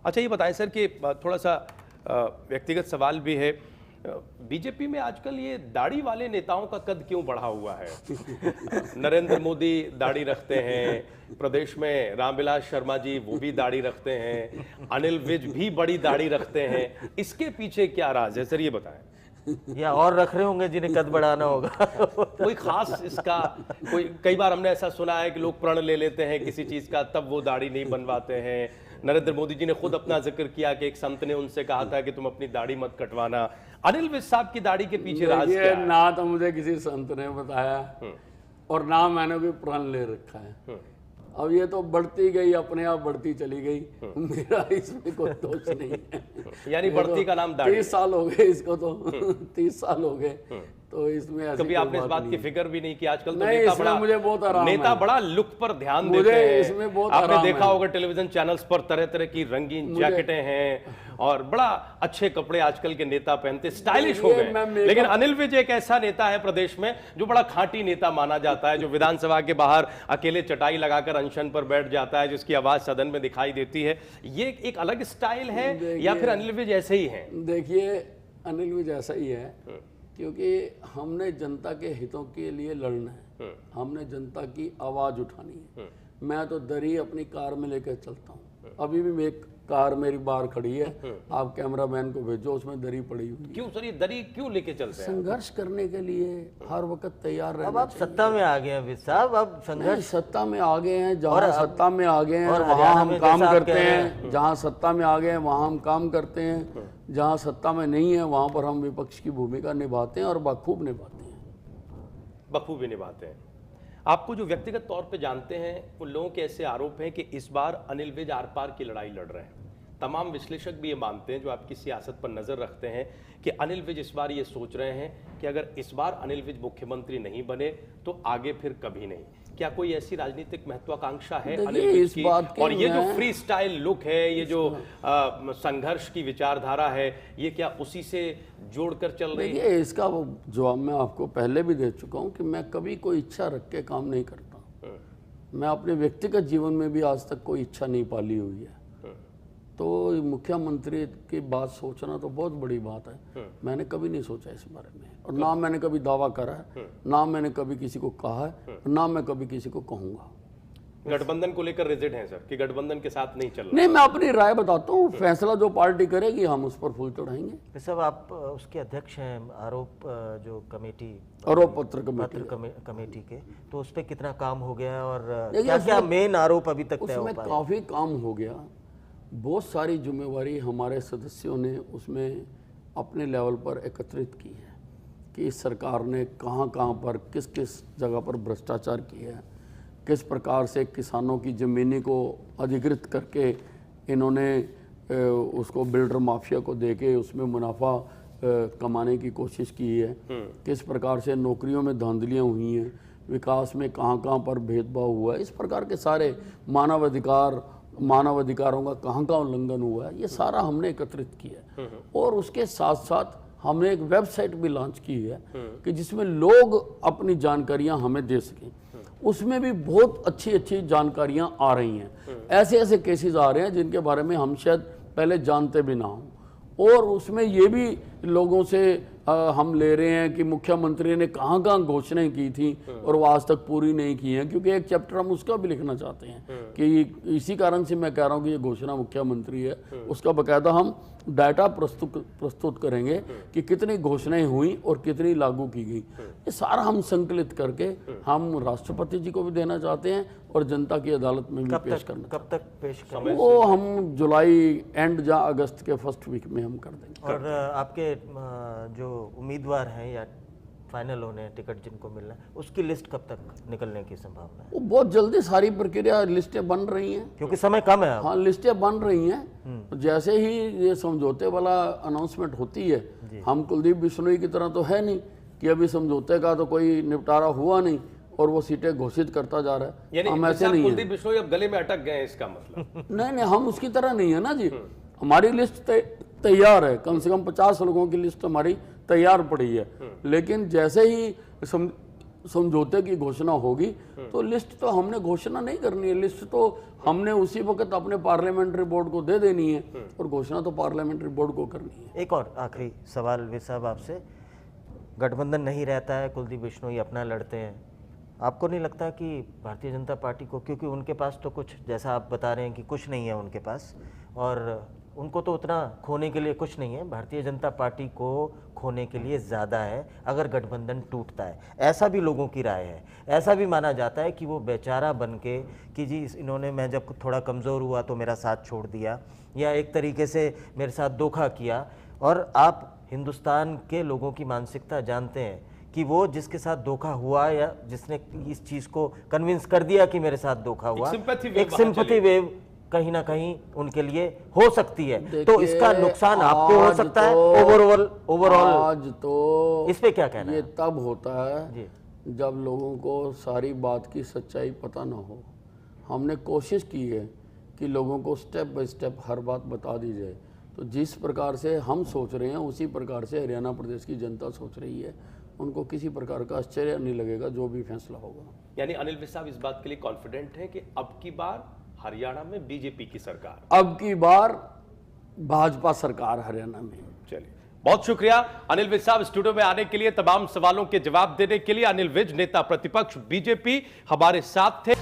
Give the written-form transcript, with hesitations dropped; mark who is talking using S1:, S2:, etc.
S1: अच्छा ये बताएं सर कि थोड़ा सा व्यक्तिगत सवाल भी है, बीजेपी में आजकल ये दाढ़ी वाले नेताओं का कद क्यों बढ़ा हुआ है? नरेंद्र मोदी दाढ़ी रखते हैं, प्रदेश में रामविलास शर्मा जी वो भी दाढ़ी रखते हैं, अनिल विज भी बड़ी दाढ़ी रखते हैं, इसके पीछे क्या राज है सर, ये बताएं।
S2: या और रख रहे होंगे जिन्हें कद बढ़ाना होगा।
S1: कोई खास इसका कोई, कई बार हमने ऐसा सुना है कि लोग प्रण ले लेते हैं किसी चीज का तब वो दाढ़ी नहीं बनवाते हैं। नरेंद्र मोदी जी ने खुद अपना जिक्र किया कि एक संत ने उनसे कहा था कि तुम अपनी दाढ़ी मत कटवाना। अनिल विज साहब की दाढ़ी के पीछे राज क्या है?
S3: ना तो मुझे किसी संत ने बताया और ना मैंने कोई प्रण ले रखा है। अब ये तो बढ़ती गई, अपने आप बढ़ती चली गई, मेरा इसमें कोई दोष नहीं है।
S1: यानी बढ़ती का नाम दाढ़ी।
S3: 30 साल हो गए इसको तो 30 साल हो गए, तो इसमें
S1: कभी आपने इस बात की फिक्र भी नहीं की? आजकल तो
S3: नहीं,
S1: नेता
S3: इसमें
S1: बड़ा,
S3: मुझे बहुत आराम
S1: नेता
S3: है।
S1: बड़ा लुक पर ध्यान
S3: मुझे
S1: देते हैं।
S3: इसमें बहुत
S1: आपने
S3: आराम
S1: देखा
S3: है।
S1: होगा टेलीविजन चैनल्स पर तरह तरह की रंगीन जैकेटें हैं और बड़ा अच्छे कपड़े आजकल के नेता पहनते, स्टाइलिश हो गए। लेकिन अनिल विज एक ऐसा नेता है प्रदेश में जो बड़ा खांटी नेता माना जाता है, जो विधानसभा के बाहर अकेले चटाई लगाकर अनशन पर बैठ जाता है, जिसकी आवाज सदन में दिखाई देती है। ये एक अलग स्टाइल है या फिर अनिल विज ऐसे ही है?
S3: देखिए, अनिल विज ऐसा ही है, क्योंकि हमने जनता के हितों के लिए लड़ना है, हमने जनता की आवाज उठानी है। मैं तो दरी अपनी कार में लेकर चलता हूँ, अभी भी एक कार मेरी बाहर खड़ी है, आप कैमरामैन को भेजो, उसमें दरी पड़ी हुई है।
S1: क्यों सर ये दरी क्यों लेके चलते हैं?
S3: संघर्ष करने के लिए हर वक्त तैयार रहना।
S2: अब आप सत्ता में आ गए हैं विज साहब, अब संघर्ष।
S3: सत्ता में आ गए हैं, जहाँ सत्ता में आ गए हैं वहाँ हम काम करते हैं, जहाँ सत्ता में आ गए हैं वहाँ हम काम करते हैं, जहाँ सत्ता में नहीं है वहाँ पर हम विपक्ष की भूमिका निभाते हैं और बखूब निभाते हैं।
S1: बखूबी निभाते हैं। आपको जो व्यक्तिगत तौर पे जानते हैं, उन लोगों के ऐसे आरोप हैं कि इस बार अनिल विज आर पार की लड़ाई लड़ रहे हैं। तमाम विश्लेषक भी ये मानते हैं जो आपकी सियासत पर नजर रखते हैं कि अनिल विज इस बार ये सोच रहे हैं कि अगर इस बार अनिल विज मुख्यमंत्री नहीं बने तो आगे फिर कभी नहीं। क्या कोई ऐसी राजनीतिक महत्वाकांक्षा है अनिल विज की? और ये जो फ्री स्टाइल लुक है, ये जो संघर्ष की विचारधारा है, ये क्या उसी से जोड़कर चल रही है?
S3: इसका जवाब मैं आपको पहले भी दे चुका हूँ कि मैं कभी कोई इच्छा रख के काम नहीं करता। मैं अपने व्यक्तिगत जीवन में भी आज तक कोई इच्छा नहीं पाली हुई है, तो मुख्यमंत्री की बात सोचना तो बहुत बड़ी बात है। मैंने कभी नहीं सोचा इस बारे में, और ना मैंने कभी दावा करा है, ना मैंने कभी किसी को कहा है, ना मैं कभी किसी को कहूंगा।
S1: गठबंधन को लेकर रिजिड हैं सर कि गठबंधन के साथ नहीं चल रहा?
S3: नहीं, मैं अपनी राय बताता हूँ, फैसला जो पार्टी करेगी हम उस पर फूल चढ़ाएंगे।
S2: सब आप उसके अध्यक्ष हैं आरोप जो कमेटी,
S3: आरोप पत्र
S2: कमेटी के, तो उस पर कितना काम हो गया और क्या क्या मेन आरोप अभी तक तय हो पाए?
S3: काफी काम हो गया, बहुत सारी जिम्मेवारी हमारे सदस्यों ने उसमें अपने लेवल पर एकत्रित की है कि इस सरकार ने कहाँ कहाँ पर किस किस जगह पर भ्रष्टाचार किया है, किस प्रकार से किसानों की ज़मीनी को अधिकृत करके इन्होंने उसको बिल्डर माफिया को देके उसमें मुनाफा कमाने की कोशिश की है, किस प्रकार से नौकरियों में धांधलियाँ हुई हैं, विकास में कहाँ कहाँ पर भेदभाव हुआ है, इस प्रकार के सारे मानव अधिकारों का कहाँ कहाँ उल्लंघन हुआ है, ये सारा हमने एकत्रित किया है। और उसके साथ साथ हमने एक वेबसाइट भी लॉन्च की है कि जिसमें लोग अपनी जानकारियां हमें दे सकें। उसमें भी बहुत अच्छी अच्छी जानकारियां आ रही हैं, ऐसे ऐसे केसेस आ रहे हैं जिनके बारे में हम शायद पहले जानते भी ना हों, और उसमें ये भी लोगों से हम ले रहे हैं कि मुख्यमंत्री ने कहाँ कहाँ घोषणाएं की थी और वो आज तक पूरी नहीं की हैं, क्योंकि एक चैप्टर हम उसका भी लिखना चाहते हैं कि इसी कारण से मैं कह रहा हूँ कि ये घोषणा मुख्यमंत्री है, उसका बकायदा हम डाटा प्रस्तुत करेंगे कि कितनी घोषणाएं हुई और कितनी लागू की गई। ये सारा हम संकलित करके हम राष्ट्रपति जी को भी देना चाहते हैं और जनता की अदालत में भी पेश करना।
S2: कब तक पेश करेंगे?
S3: वो हम जुलाई एंड या अगस्त के फर्स्ट वीक में हम कर देंगे।
S2: और आपके जो उम्मीदवार हैं या फाइनल होने टिकट जिनको मिलना है, उसकी लिस्ट कब तक निकलने की संभावना है?
S3: वो बहुत जल्दी सारी प्रक्रिया, लिस्टें बन रही हैं
S2: क्योंकि समय कम है।
S3: हाँ, लिस्टें बन रही हैं। जैसे ही ये समझौते वाला अनाउंसमेंट होती है, हम कुलदीप बिश्नोई की तरह तो है नहीं कि अभी समझौते का तो कोई निपटारा हुआ नहीं और वो सीटें घोषित करता जा रहा है। हम ऐसे नहीं,
S1: कुलदीप बिश्नोई अब गले में अटक गए इसका मतलब?
S3: नहीं, हम उसकी तरह नहीं है ना जी। हमारी लिस्ट तैयार है, कम से कम 50 लोगों की लिस्ट हमारी तैयार पड़ी है, लेकिन जैसे ही समझौते की घोषणा होगी तो लिस्ट तो हमने घोषणा नहीं करनी है, लिस्ट तो हमने उसी वक्त अपने पार्लियामेंट्री बोर्ड को दे देनी है और घोषणा तो पार्लियामेंट्री बोर्ड को करनी है।
S2: एक और आखिरी सवाल विज साहब आपसे, गठबंधन नहीं रहता है, कुलदीप बिश्नोई अपना लड़ते हैं, आपको नहीं लगता कि भारतीय जनता पार्टी को, क्योंकि उनके पास तो कुछ, जैसा आप बता रहे हैं कि कुछ नहीं है उनके पास और उनको तो उतना खोने के लिए कुछ नहीं है, भारतीय जनता पार्टी को खोने के लिए ज़्यादा है अगर गठबंधन टूटता है, ऐसा भी लोगों की राय है। ऐसा भी माना जाता है कि वो बेचारा बन के कि जी इन्होंने, मैं जब थोड़ा कमज़ोर हुआ तो मेरा साथ छोड़ दिया या एक तरीके से मेरे साथ धोखा किया। और आप हिंदुस्तान के लोगों की मानसिकता जानते हैं कि वो जिसके साथ धोखा हुआ या जिसने इस चीज़ को कन्विंस कर दिया कि मेरे साथ धोखा हुआ, एक सिंपैथी वेव कहीं ना कहीं उनके लिए हो सकती है, तो इसका नुकसान आपको हो सकता है ओवरऑल।
S3: आज तो
S2: इस पे क्या कहना
S3: ये
S2: है?
S3: तब होता है
S2: जी।
S3: जब लोगों को सारी बात की सच्चाई पता ना हो। हमने कोशिश की है कि लोगों को स्टेप बाय स्टेप हर बात बता दी जाए, तो जिस प्रकार से हम सोच रहे हैं उसी प्रकार से हरियाणा प्रदेश की जनता सोच रही है। उनको किसी प्रकार का आश्चर्य नहीं लगेगा जो भी फैसला होगा।
S1: यानी अनिल विज साहब इस बात के लिए कॉन्फिडेंट है कि अब की बार हरियाणा में बीजेपी की सरकार,
S3: अब की बार भाजपा सरकार हरियाणा में।
S1: चलिए, बहुत शुक्रिया अनिल विज साहब स्टूडियो में आने के लिए, तमाम सवालों के जवाब देने के लिए। अनिल विज, नेता प्रतिपक्ष बीजेपी, हमारे साथ थे।